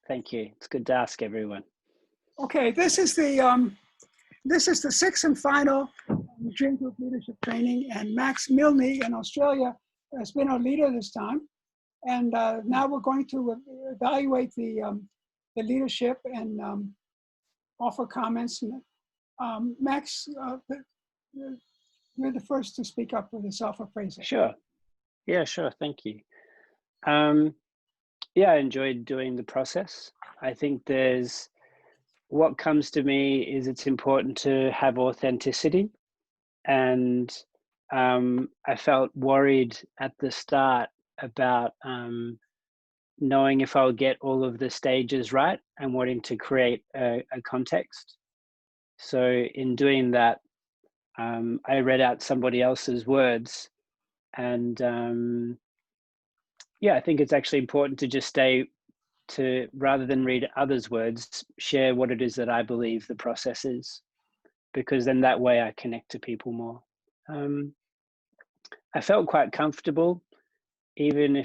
Thank you. It's good to ask everyone. Okay, this is the sixth and final Dream Group Leadership Training, and Max Milne in Australia has been our leader this time. And now we're going to evaluate the leadership and offer comments. Max, you're the first to speak up with the self-appraisal. Sure. Yeah, sure. Thank you. Yeah, I enjoyed doing the process. I think what comes to me is it's important to have authenticity. And I felt worried at the start about knowing if I'll get all of the stages right and wanting to create a context. So in doing that, I read out somebody else's words, and yeah, I think it's actually important to just rather than read others' words, share what it is that I believe the process is, because then that way I connect to people more. I felt quite comfortable, even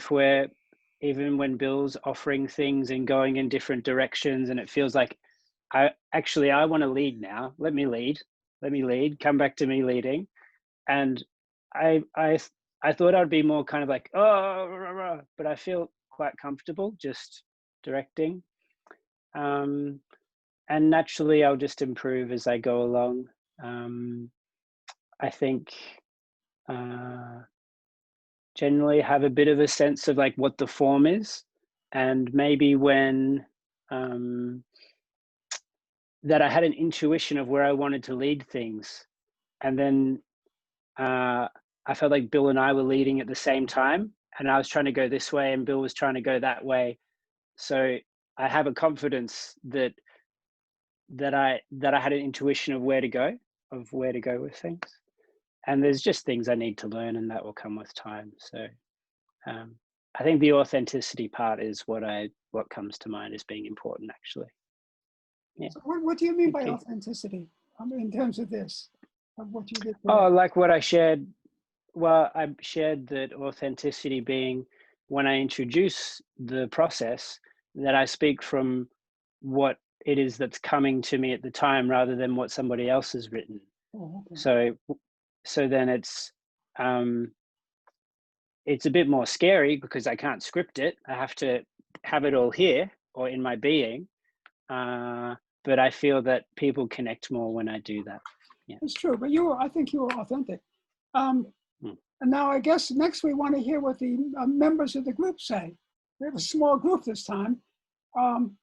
when Bill's offering things and going in different directions, and it feels like I want to lead now. Let me lead, come back to me leading. And I thought I'd be more kind of like, oh, but I feel quite comfortable just directing. And naturally I'll just improve as I go along. I think generally have a bit of a sense of like what the form is, and maybe when that I had an intuition of where I wanted to lead things, and then I felt like Bill and I were leading at the same time, and I was trying to go this way and Bill was trying to go that way. So I have a confidence that I had an intuition of where to go with things. And there's just things I need to learn, and that will come with time. So I think the authenticity part is what comes to mind as being important, actually. Yeah. So what do you mean by authenticity? In terms of this, of what you did today? Oh, like what I shared. Well, I shared that authenticity being when I introduce the process, that I speak from what it is that's coming to me at the time rather than what somebody else has written. Oh, okay. So then it's a bit more scary because I can't script it. I have to have it all here or in my being. But I feel that people connect more when I do that. Yeah. It's true, but I think you were authentic. And now I guess next we want to hear what the members of the group say. We have a small group this time.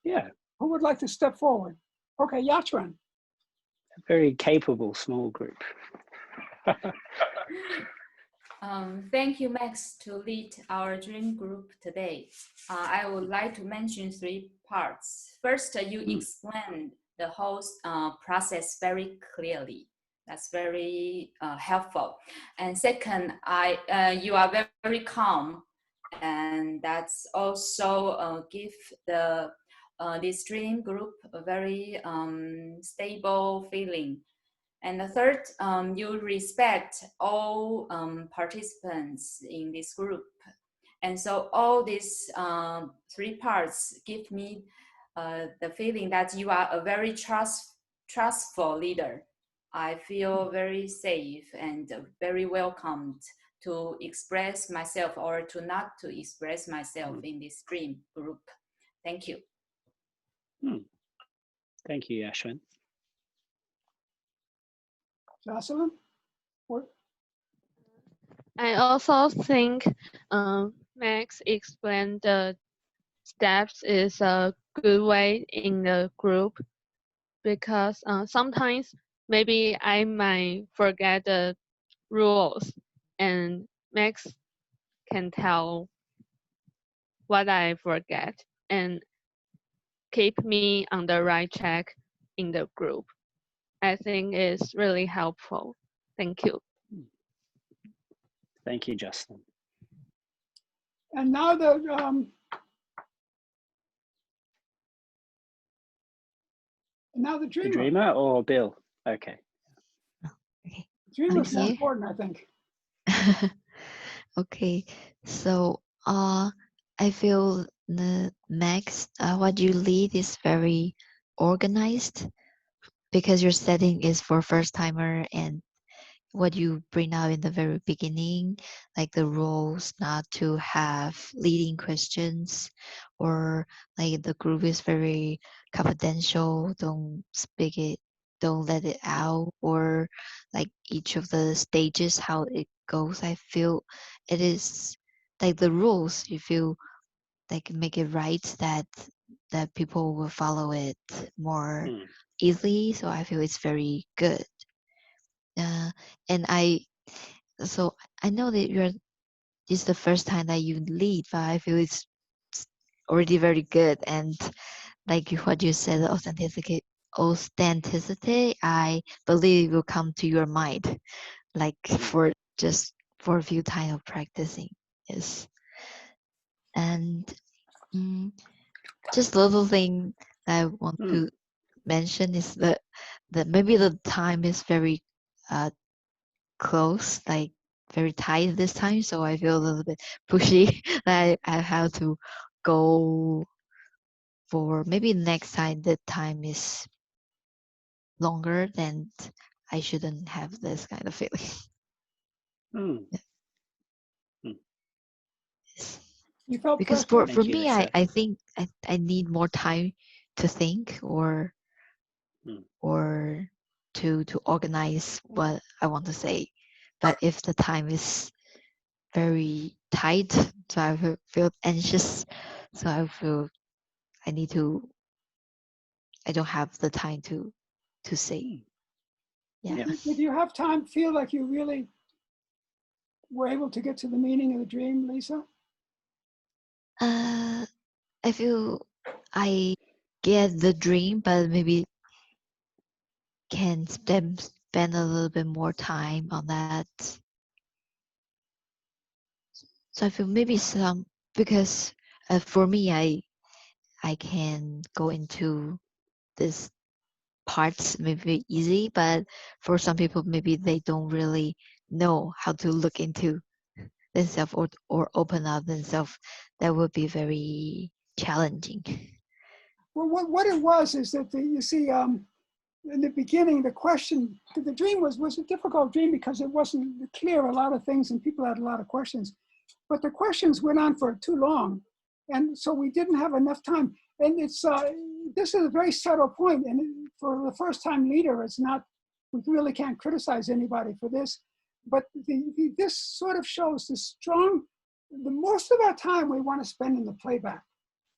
Yeah. Who would like to step forward? Okay, Yatran. A very capable small group. Thank you, Max, to lead our dream group today. I would like to mention 3 parts. First, you explained the whole process very clearly. That's very helpful. And second, you are very, very calm, and that's also give this dream group a very stable feeling. And the third, you respect all participants in this group. And so all these 3 parts give me the feeling that you are a very trustful leader. I feel very safe and very welcomed to express myself or to not to express myself in this dream group. Thank you. Thank you, Ashwin. Jocelyn? I also think Max explained the steps is a good way in the group, because sometimes maybe I might forget the rules, and Max can tell what I forget and keep me on the right track in the group. I think it's really helpful. Thank you. Thank you, Justin. And now the dreamer or Bill? Okay. Okay. Dreamer is more important, I think. Okay. So I feel the Max, what you lead is very organized because your setting is for first timer, and what you bring out in the very beginning, like the rules not to have leading questions, or like the group is very confidential, don't speak it, don't let it out, or like each of the stages how it goes. I feel it is like the rules, you feel like make it right that people will follow it more Mm. easily. So I feel it's very good. uh, and so I know that this is the first time that you lead, but I feel it's already very good. And like what you said, authenticity, I believe will come to your mind, like for just for a few time of practicing. Yes. And mm, just little thing that I want Mm. to mention is that maybe the time is very uh, close, like very tight this time. So I feel a little bit pushy that I have to go for maybe next time the time is longer, then I shouldn't have this kind of feeling. Mm. Mm. Yes. You felt Because pressure. for Thank you, me, Lisa. I think I need more time to think, Mm. or to organize what I want to say. But if the time is very tight, so I feel anxious, so I feel I need to I don't have the time to say. Mm. Yeah. Yeah. Did you have time, feel like you really were able to get to the meaning of the dream, Lisa? Uh, I feel I get the dream, but maybe can spend a little bit more time on that. So I feel maybe some, because for me, I can go into this parts maybe easy, but for some people maybe they don't really know how to look into themselves, or open up themselves. That would be very challenging. Well, what it was is that you see, in the beginning, the question, the dream was a difficult dream because it wasn't clear a lot of things and people had a lot of questions. But the questions went on for too long. And so we didn't have enough time. And this is a very subtle point. And for the first time leader, it's not, we really can't criticize anybody for this. But this sort of shows the most of our time we want to spend in the playback.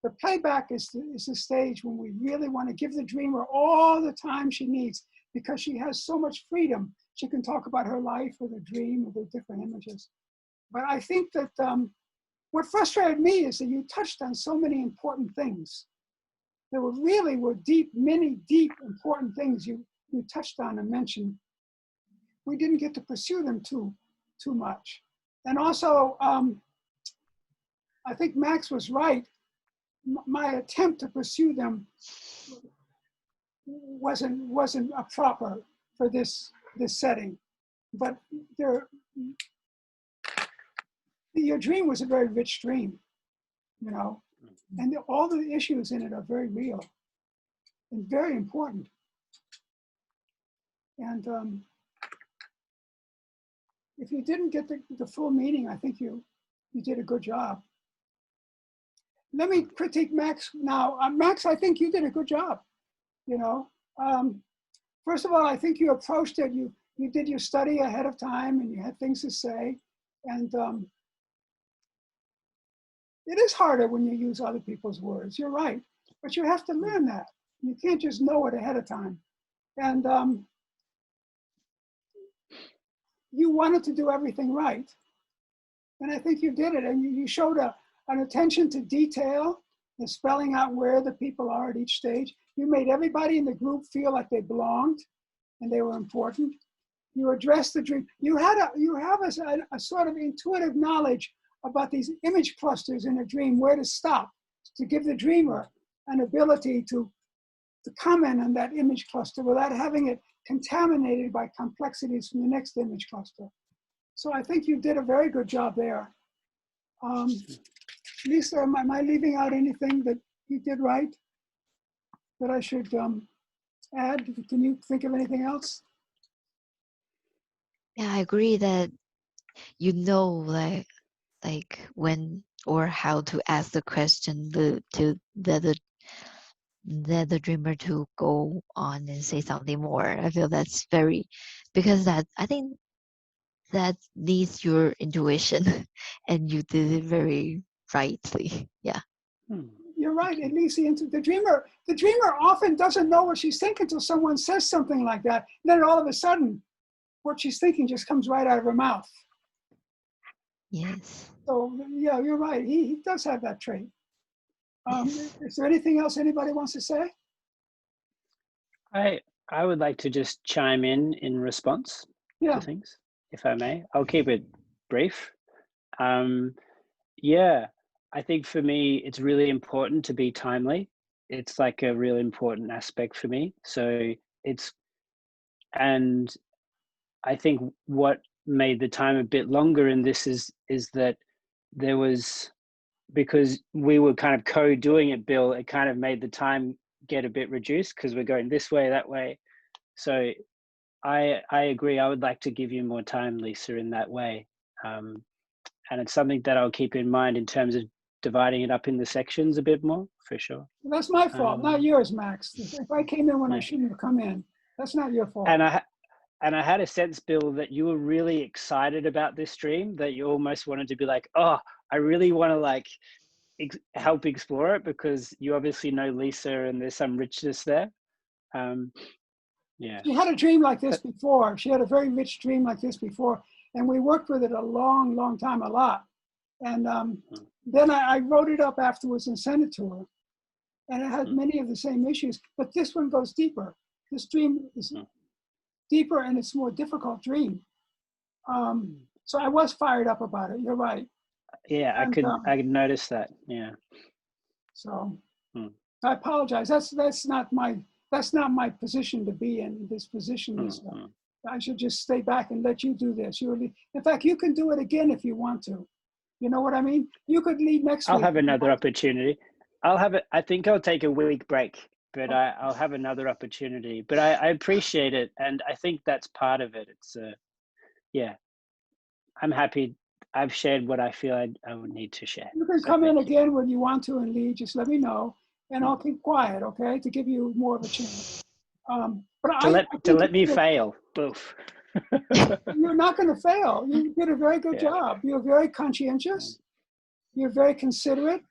The playback is the stage when we really want to give the dreamer all the time she needs, because she has so much freedom. She can talk about her life or the dream or the different images. But I think that what frustrated me is that you touched on so many important things. There were deep, many deep, important things you touched on and mentioned. We didn't get to pursue them too much. And also, I think Max was right. My attempt to pursue them wasn't a proper for this setting. But your dream was a very rich dream, you know, and all the issues in it are very real and very important. And if you didn't get the full meaning, I think you did a good job. Let me critique Max now. Max, I think you did a good job. You know, first of all, I think you approached it. You did your study ahead of time, and you had things to say. And it is harder when you use other people's words. You're right, but you have to learn that. You can't just know it ahead of time. And you wanted to do everything right. And I think you did it. And you showed an attention to detail and spelling out where the people are at each stage. You made everybody in the group feel like they belonged and they were important. You addressed the dream. You have a sort of intuitive knowledge about these image clusters in a dream, where to stop, to give the dreamer an ability to comment on that image cluster without having it contaminated by complexities from the next image cluster. So I think you did a very good job there. Lisa, am I leaving out anything that you did right that I should add? Can you think of anything else? Yeah, I agree that you know, like when or how to ask the question to the dreamer to go on and say something more. I feel that's very, because that I think that needs your intuition, and you did it very rightly. Yeah. You're right. At least the dreamer often doesn't know what she's thinking until someone says something like that. And then all of a sudden, what she's thinking just comes right out of her mouth. Yes. So yeah, you're right. He does have that trait. Yes. Is there anything else anybody wants to say? I would like to just chime in response Yeah. to things, if I may. I'll keep it brief. Yeah, I think for me, it's really important to be timely. It's like a really important aspect for me. So and I think what made the time a bit longer in this is that there was, because we were kind of co-doing it, Bill, it kind of made the time get a bit reduced because we're going this way, that way. So I agree. I would like to give you more time, Lisa, in that way. And it's something that I'll keep in mind in terms of dividing it up in the sections a bit more, for sure. That's my fault, not yours, Max. If I came in when I Yeah. shouldn't have come in, that's not your fault. And I had a sense, Bill, that you were really excited about this dream, that you almost wanted to be like, oh, I really want to like help explore it because you obviously know Lisa and there's some richness there. Yeah. She had a dream like this before. She had a very rich dream like this before. And we worked with it a long, long time, a lot. And then I wrote it up afterwards and sent it to her. And it had many of the same issues, but this one goes deeper. This dream is deeper and it's a more difficult dream. So I was fired up about it. You're right. Yeah, And, I could notice that. Yeah. So I apologize. That's not my position to be in this position. I should just stay back and let you do this. In fact, you can do it again if you want to. You know what I mean? You could lead next week. I'll have another opportunity. I think I'll take a week break, but I'll have another opportunity. But I appreciate it, and I think that's part of it. It's yeah, I'm happy. I've shared what I feel I would need to share. You can come in again when you want to and lead. Just let me know, and I'll keep quiet, okay, to give you more of a chance. But to let me fail. Oof. You're not going to fail. You did a very good job. You're very conscientious. You're very considerate,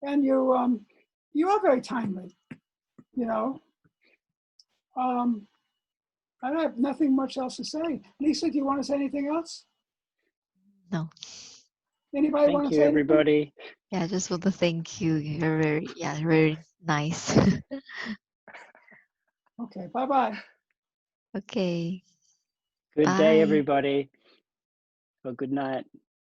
and you are very timely. You know. I have nothing much else to say. Lisa, do you want to say anything else? No. Anybody want to say Thank you, everybody. Anything? Yeah, I just want to thank you. You're very nice. Okay, bye-bye. Okay. Good Bye. day, everybody. Well, good night.